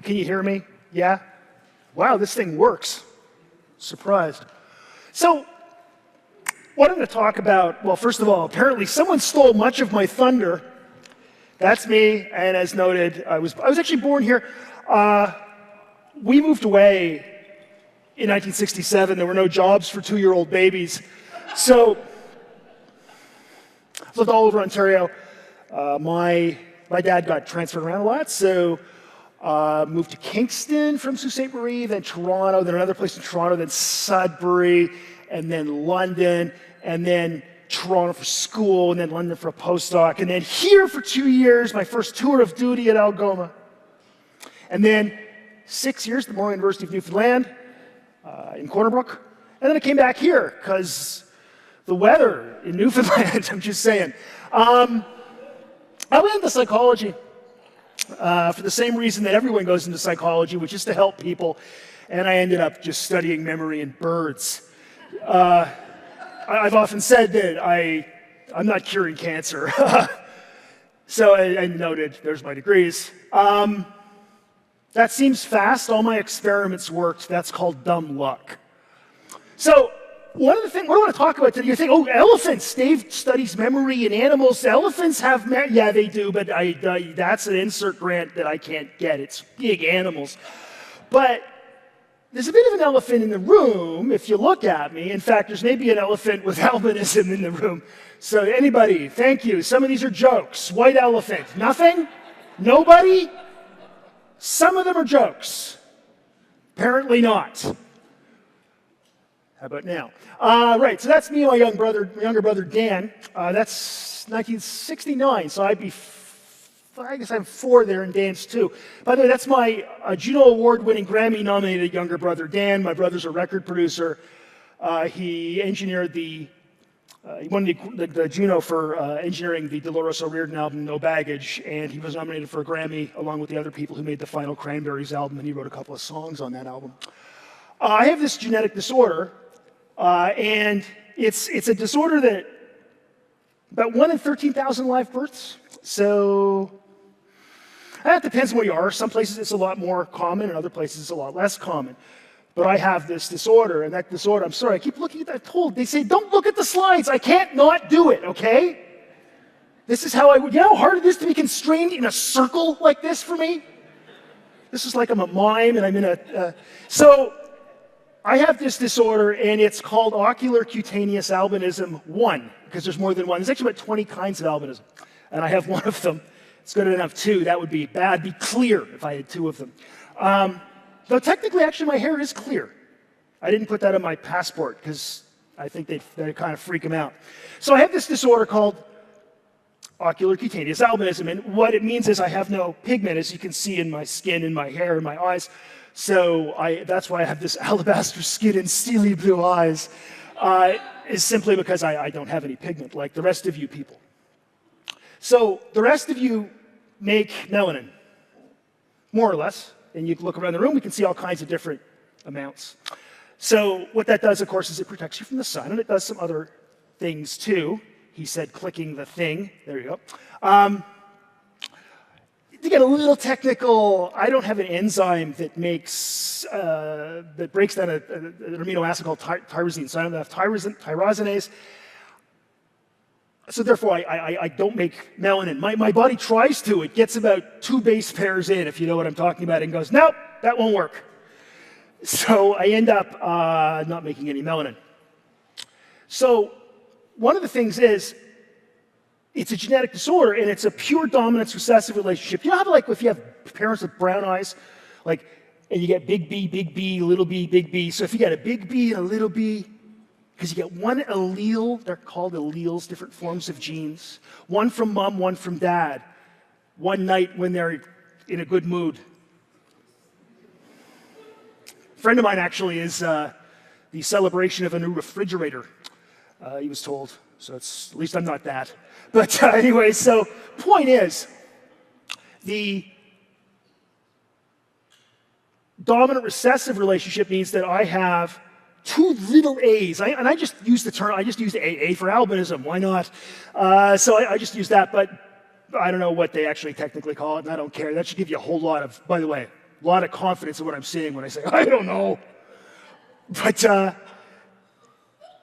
Can you hear me? Yeah? Wow, this thing works. Surprised. So, what I'm going to talk about, well, first of all, apparently someone stole much of my thunder. That's me, and as noted, I was actually born here. We moved away in 1967. There were no jobs for 2-year-old babies. So, I lived all over Ontario. My dad got transferred around a lot, so moved to Kingston from Sault Ste. Marie, then Toronto, then another place in Toronto, then Sudbury, and then London, and then Toronto for school, and then London for a postdoc, and then here for 2 years, my first tour of duty at Algoma. And then 6 years at the Memorial University of Newfoundland in Corner Brook. And then I came back here because the weather in Newfoundland, I'm just saying. I went into psychology for the same reason that everyone goes into psychology, which is to help people. And I ended up just studying memory in birds. I've often said that I'm not curing cancer. So I noted, there's my degrees. That seems fast. All my experiments worked. That's called dumb luck. So one of the things, what I want to talk about today, you think, oh, elephants, Dave studies memory in animals. Elephants have yeah, they do, but that's an insert grant that I can't get. It's big animals. But there's a bit of an elephant in the room if you look at me. In fact, there's maybe an elephant with albinism in the room. So anybody, thank you. Some of these are jokes. White elephant, nothing? Nobody? Some of them are jokes. Apparently not. How about now? Right, so that's me and my younger brother Dan. That's 1969, so I guess I'm 4 there and Dan's 2. By the way, that's my Juno Award-winning Grammy-nominated younger brother Dan. My brother's a record producer. He engineered he won the Juno for engineering the Dolores O'Riordan album, No Baggage, and he was nominated for a Grammy along with the other people who made the final Cranberries album, and he wrote a couple of songs on that album. I have this genetic disorder, and it's a disorder that about 1 in 13,000 live births. So that depends on where you are. Some places it's a lot more common, and other places it's a lot less common. But I have this disorder, and that disorder, I'm sorry, I keep looking at that. They say, don't look at the slides. I can't not do it, okay? This is how I would, you know how hard it is to be constrained in a circle like this for me? This is like I'm a mime, and I'm in so I have this disorder, and it's called ocular cutaneous albinism 1, because there's more than one. There's actually about 20 kinds of albinism, and I have one of them. It's good enough 2. That would be bad. Be clear if I had 2 of them. Though technically, actually, my hair is clear. I didn't put that on my passport because I think they'd kind of freak them out. So I have this disorder called ocular cutaneous albinism, and what it means is I have no pigment, as you can see in my skin, in my hair, in my eyes. So that's why I have this alabaster skin and steely blue eyes, is simply because I don't have any pigment like the rest of you people. So the rest of you make melanin, more or less. And you can look around the room, we can see all kinds of different amounts. So what that does, of course, is it protects you from the sun, and it does some other things too. He said clicking the thing. There you go. To get a little technical, I don't have an enzyme that that breaks down an amino acid called tyrosine. So I don't have tyrosinase. So therefore, I don't make melanin. My body tries to. It gets about 2 base pairs in, if you know what I'm talking about, and goes, nope, that won't work. So I end up not making any melanin. So one of the things is, it's a genetic disorder, and it's a pure dominance recessive relationship. You know how, like, if you have parents with brown eyes, like, and you get big B, little b, big B. So if you get a big B and a little b, because you get one allele, they're called alleles, different forms of genes. One from mom, one from dad. One night when they're in a good mood. A friend of mine actually is the celebration of a new refrigerator, he was told. So at least I'm not that. But anyway, so point is, the dominant recessive relationship means that I have 2 little a's, and I just use the term, I just use A for albinism, why not? So I just use that, but I don't know what they actually technically call it, and I don't care. That should give you a whole lot of, by the way, a lot of confidence in what I'm saying when I say, I don't know. But, so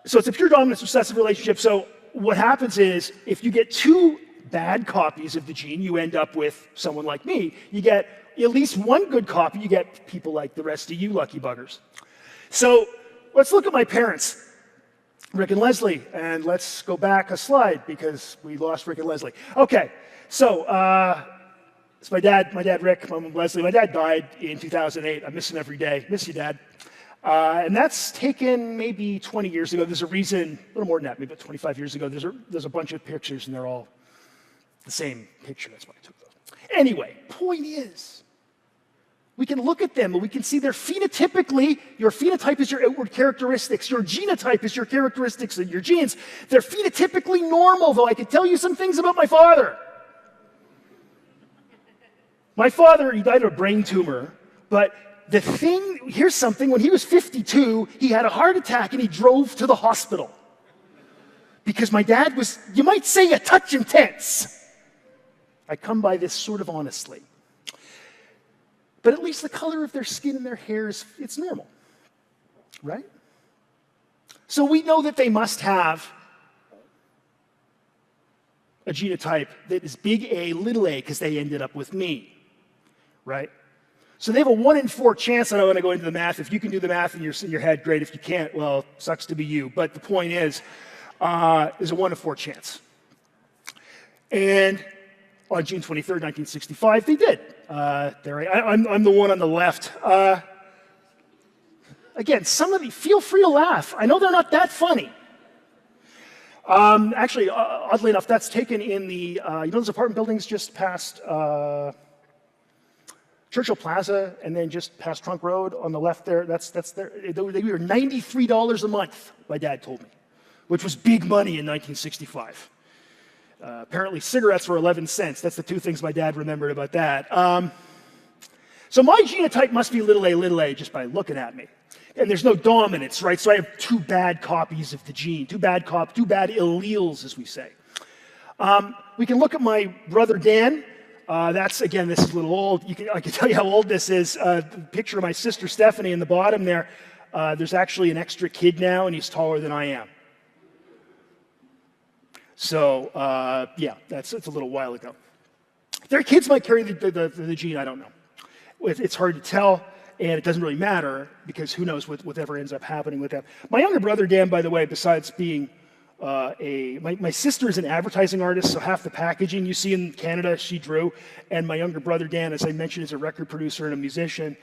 it's a pure dominance recessive relationship. So what happens is, if you get two bad copies of the gene, you end up with someone like me. You get at least one good copy, you get people like the rest of you lucky buggers. So let's look at my parents, Rick and Leslie, and let's go back a slide because we lost Rick and Leslie. Okay, so it's my dad Rick, my mom Leslie. My dad died in 2008. I miss him every day. Miss you, Dad. And that's taken maybe 20 years ago. There's a reason, a little more than that, maybe 25 years ago. There's a bunch of pictures, and they're all the same picture. That's why I took those. Anyway, point is, we can look at them and we can see they're phenotypically, your phenotype is your outward characteristics, your genotype is your characteristics and your genes. They're phenotypically normal, though I can tell you some things about my father. My father, he died of a brain tumor, but the thing, here's something, when he was 52, he had a heart attack and he drove to the hospital. Because my dad was, you might say, a touch intense. I come by this sort of honestly. But at least the color of their skin and their hair it's normal, right? So we know that they must have a genotype that is big A, little a, because they ended up with me, right? So they have a 1 in 4 chance. I don't want to go into the math. If you can do the math in your head, great. If you can't, well, sucks to be you. But the point is, there's a 1 in 4 chance. And on June 23rd, 1965, they did. I'm the one on the left. Again, some of you, feel free to laugh. I know they're not that funny. Actually, oddly enough, that's taken in the, you know those apartment buildings just past Churchill Plaza and then just past Trunk Road on the left there? That's there. They were $93 a month, my dad told me, which was big money in 1965. Apparently cigarettes were 11 cents. That's the two things my dad remembered about that. So my genotype must be little a just by looking at me. And there's no dominance, right? So I have two bad copies of the gene, two bad alleles, as we say. We can look at my brother Dan. Again, this is a little old. I can tell you how old this is. The picture of my sister Stephanie in the bottom there. There's actually an extra kid now, and he's taller than I am. So, yeah, it's a little while ago. Their kids might carry the gene, I don't know. It's hard to tell, and it doesn't really matter, because who knows whatever ends up happening with them. My younger brother, Dan, by the way, besides being my sister is an advertising artist, so half the packaging you see in Canada, she drew. And my younger brother, Dan, as I mentioned, is a record producer and a musician.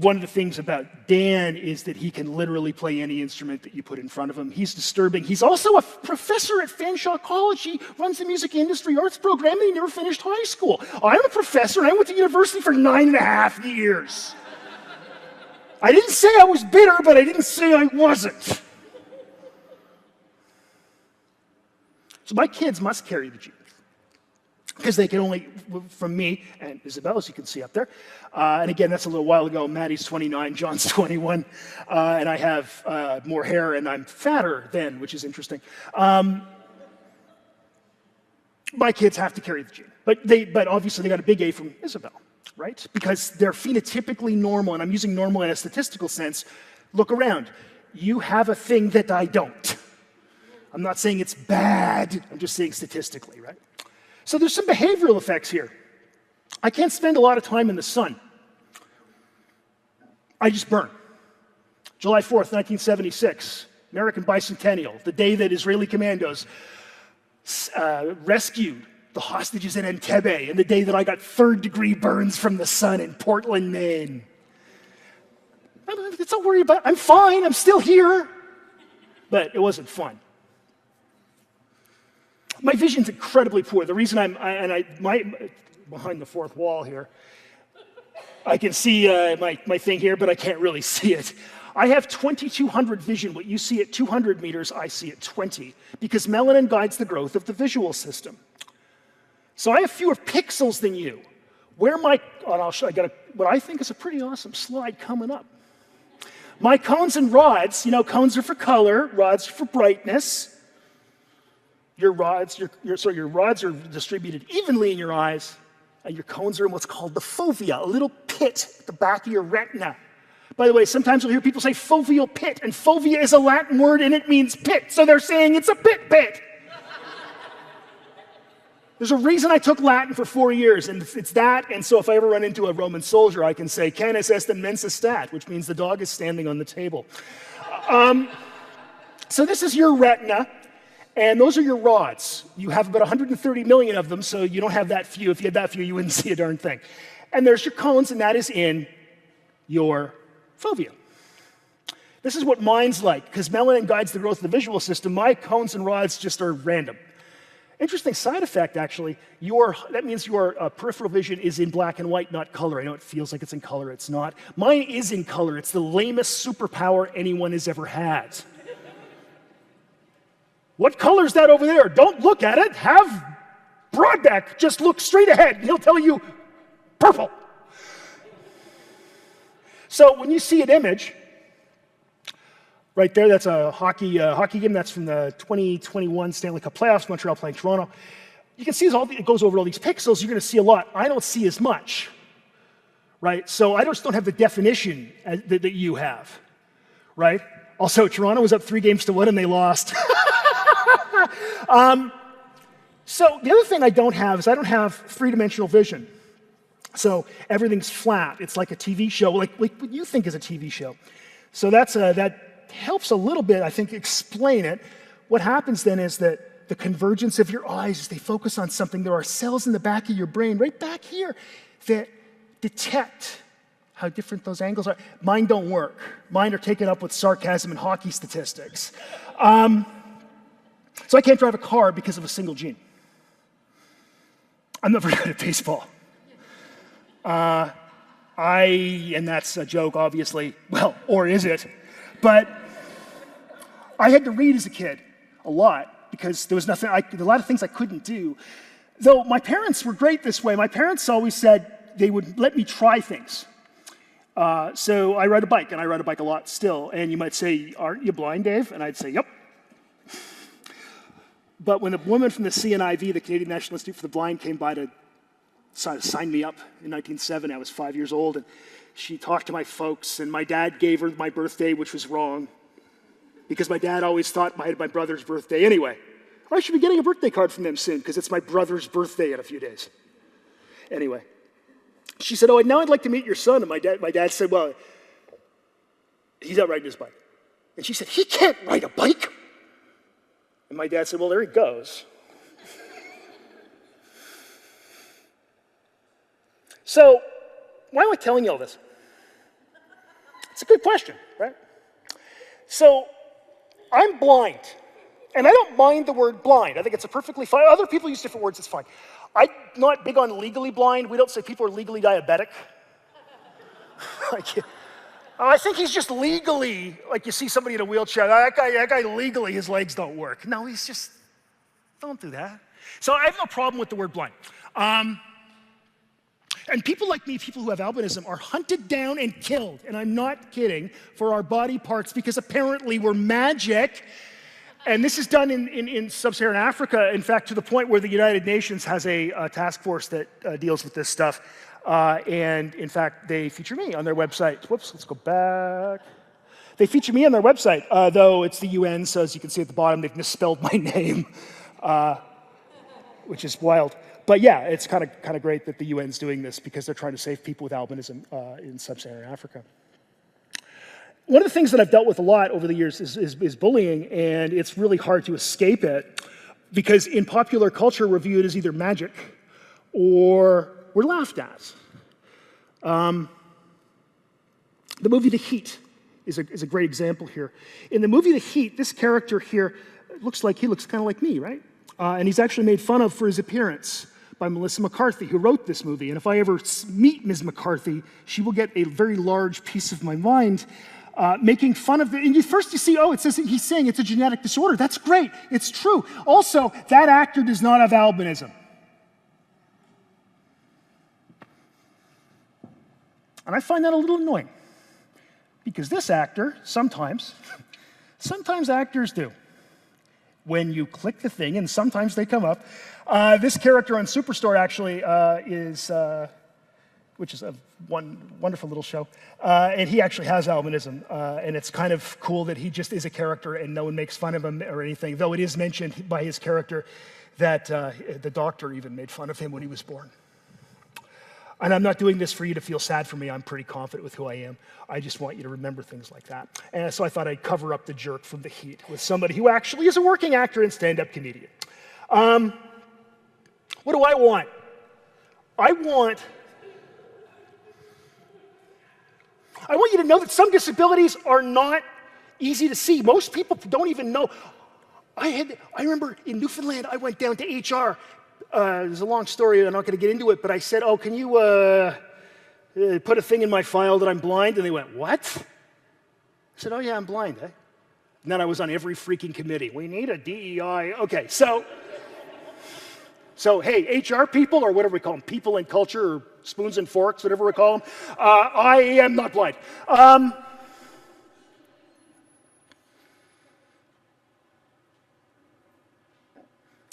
One of the things about Dan is that he can literally play any instrument that you put in front of him. He's disturbing. He's also a professor at Sault College. He runs the music industry arts program, and he never finished high school. I'm a professor, and I went to university for 9.5 years. I didn't say I was bitter, but I didn't say I wasn't. So my kids must carry the gene, because they can only, from me and Isabelle, as you can see up there. And again, that's a little while ago. Maddie's 29, John's 21, and I have more hair, and I'm fatter then, which is interesting. My kids have to carry the gene, but obviously they got a big A from Isabelle, right? Because they're phenotypically normal, and I'm using normal in a statistical sense. Look around. You have a thing that I don't. I'm not saying it's bad. I'm just saying statistically, right? So there's some behavioral effects here. I can't spend a lot of time in the sun. I just burn. July 4th, 1976, American Bicentennial, the day that Israeli commandos rescued the hostages in Entebbe, and the day that I got third-degree burns from the sun in Portland, Maine. It's not worry about. I'm fine. I'm still here. But it wasn't fun. My vision's incredibly poor. The reason behind the fourth wall here, I can see my thing here, but I can't really see it. I have 2200 vision. What you see at 200 meters, I see at 20, because melanin guides the growth of the visual system. So I have fewer pixels than you. I'll show. I got what I think is a pretty awesome slide coming up. My cones and rods, cones are for color, rods are for brightness. Your rods are distributed evenly in your eyes, Your cones are in what's called the fovea, a little pit at the back of your retina. By the way, sometimes you'll hear people say foveal pit, and fovea is a Latin word and it means pit, so they're saying it's a pit. There's a reason I took Latin for 4 years, and it's that, and so if I ever run into a Roman soldier, I can say, canis est in mensa stat, which means the dog is standing on the table. So this is your retina, and those are your rods. You have about 130 million of them, so you don't have that few. If you had that few, you wouldn't see a darn thing. And there's your cones, and that is in your fovea. This is what mine's like, because melanin guides the growth of the visual system. My cones and rods just are random. Interesting side effect, actually. That means your peripheral vision is in black and white, not color. I know it feels like it's in color. It's not. Mine is in color. It's the lamest superpower anyone has ever had. What color is that over there? Don't look at it. Have Brodbeck just look straight ahead. He'll tell you purple. So when you see an image, right there, that's a hockey game. That's from the 2021 Stanley Cup playoffs, Montreal playing Toronto. You can see it goes over all these pixels. You're going to see a lot. I don't see as much, right? So I just don't have the definition that you have, right? Also, Toronto was up 3-1 and they lost. So the other thing I don't have is I don't have three-dimensional vision. So everything's flat. It's like a TV show, like what you think is a TV show. So that helps a little bit, I think, explain it. What happens then is that the convergence of your eyes, as they focus on something, there are cells in the back of your brain, right back here, that detect how different those angles are. Mine don't work. Mine are taken up with sarcasm and hockey statistics. So I can't drive a car because of a single gene. I'm not very good at baseball. And that's a joke, obviously. Well, or is it? But I had to read as a kid a lot because there was a lot of things I couldn't do. Though my parents were great this way. My parents always said they would let me try things. So I ride a bike, and I ride a bike a lot still. And you might say, aren't you blind, Dave? And I'd say, yep. But when the woman from the CNIV, the Canadian National Institute for the Blind, came by to sign me up in 1970, I was 5 years old, and she talked to my folks, and my dad gave her my birthday, which was wrong, because my dad always thought I had my brother's birthday anyway. I should be getting a birthday card from them soon, because it's my brother's birthday in a few days. Anyway, she said, oh, now I'd like to meet your son. And my dad said, well, he's out riding his bike. And she said, he can't ride a bike. And my dad said, well, there he goes. So, why am I telling you all this? It's a good question, right? So, I'm blind. And I don't mind the word blind. I think it's a perfectly fine. Other people use different words, it's fine. I'm not big on legally blind. We don't say people are legally diabetic. I think he's just legally, like you see somebody in a wheelchair, that guy legally, his legs don't work. No, don't do that. So I have no problem with the word blind. And people like me, people who have albinism, are hunted down and killed, and I'm not kidding, for our body parts because apparently we're magic. And this is done in sub-Saharan Africa, in fact, to the point where the United Nations has a task force that deals with this stuff. And in fact, they feature me on their website. Whoops, let's go back. They feature me on their website, though it's the UN, so as you can see at the bottom, they've misspelled my name, which is wild. But yeah, it's kind of great that the UN's doing this because they're trying to save people with albinism in sub-Saharan Africa. One of the things that I've dealt with a lot over the years is bullying, and it's really hard to escape it because in popular culture, we're viewed as either magic or we're laughed at. The movie The Heat is a great example here. In the movie The Heat, this character here looks kind of like me, right? And he's actually made fun of for his appearance by Melissa McCarthy, who wrote this movie. And if I ever meet Ms. McCarthy, she will get a very large piece of my mind, making fun of it. And first you see, it says he's saying it's a genetic disorder. That's great. It's true. Also, that actor does not have albinism. And I find that a little annoying because this actor, sometimes actors do. when you click the thing, and sometimes they come up. This character on Superstore actually which is a wonderful little show, and he actually has albinism, and it's kind of cool that he just is a character and no one makes fun of him or anything, though it is mentioned by his character that the doctor even made fun of him when he was born. And I'm not doing this for you to feel sad for me. I'm pretty confident with who I am. I just want you to remember things like that. And so I thought I'd cover up the jerk from the heat with somebody who actually is a working actor and stand-up comedian. What do I want? I want you to know that some disabilities are not easy to see. Most people don't even know. I remember in Newfoundland, I went down to HR. There's a long story, I'm not going to get into it, but I said, oh, can you put a thing in my file that I'm blind? And they went, what? I said, oh yeah, I'm blind, eh? And then I was on every freaking committee. We need a DEI. Okay, so hey, HR people, or whatever we call them, people and culture, or spoons and forks, whatever we call them, I am not blind.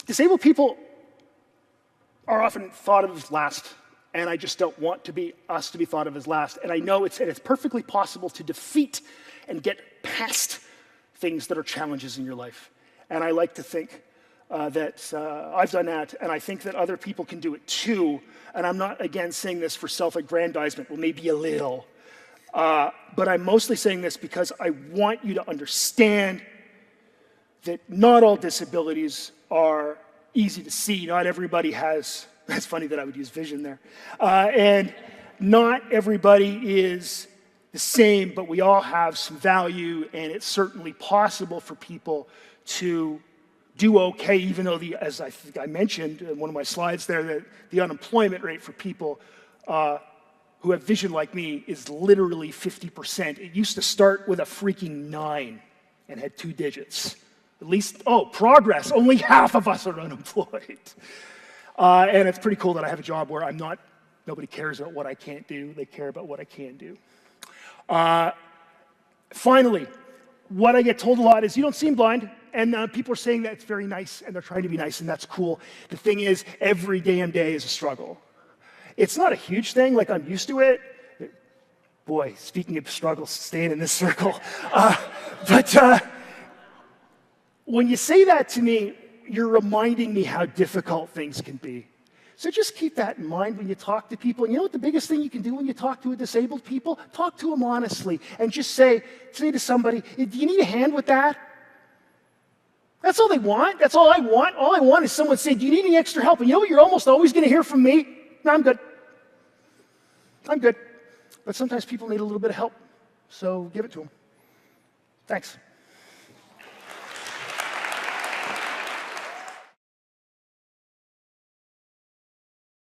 Disabled people are often thought of as last, and I just don't want us to be thought of as last. And I know it's perfectly possible to defeat and get past things that are challenges in your life. And I like to think that I've done that, and I think that other people can do it too. And I'm not, again, saying this for self-aggrandizement, well, maybe a little. But I'm mostly saying this because I want you to understand that not all disabilities are easy to see. Not everybody has, that's funny that I would use vision there. And not everybody is the same, but we all have some value, and it's certainly possible for people to do okay, even though, as I think I mentioned in one of my slides there, that the unemployment rate for people who have vision like me is literally 50%. It used to start with a freaking 9 and had 2 digits. At least, progress, only half of us are unemployed. And it's pretty cool that I have a job where nobody cares about what I can't do, they care about what I can do. Finally, what I get told a lot is, you don't seem blind, and people are saying that it's very nice, and they're trying to be nice, and that's cool. The thing is, every damn day is a struggle. It's not a huge thing, like I'm used to it. Boy, speaking of struggles, staying in this circle. But when you say that to me, you're reminding me how difficult things can be. So just keep that in mind when you talk to people. And you know what the biggest thing you can do when you talk to a disabled people? Talk to them honestly and just say to somebody, do you need a hand with that? That's all they want. That's all I want. All I want is someone to say, do you need any extra help? And you know what you're almost always going to hear from me? No, I'm good. I'm good. But sometimes people need a little bit of help. So give it to them. Thanks.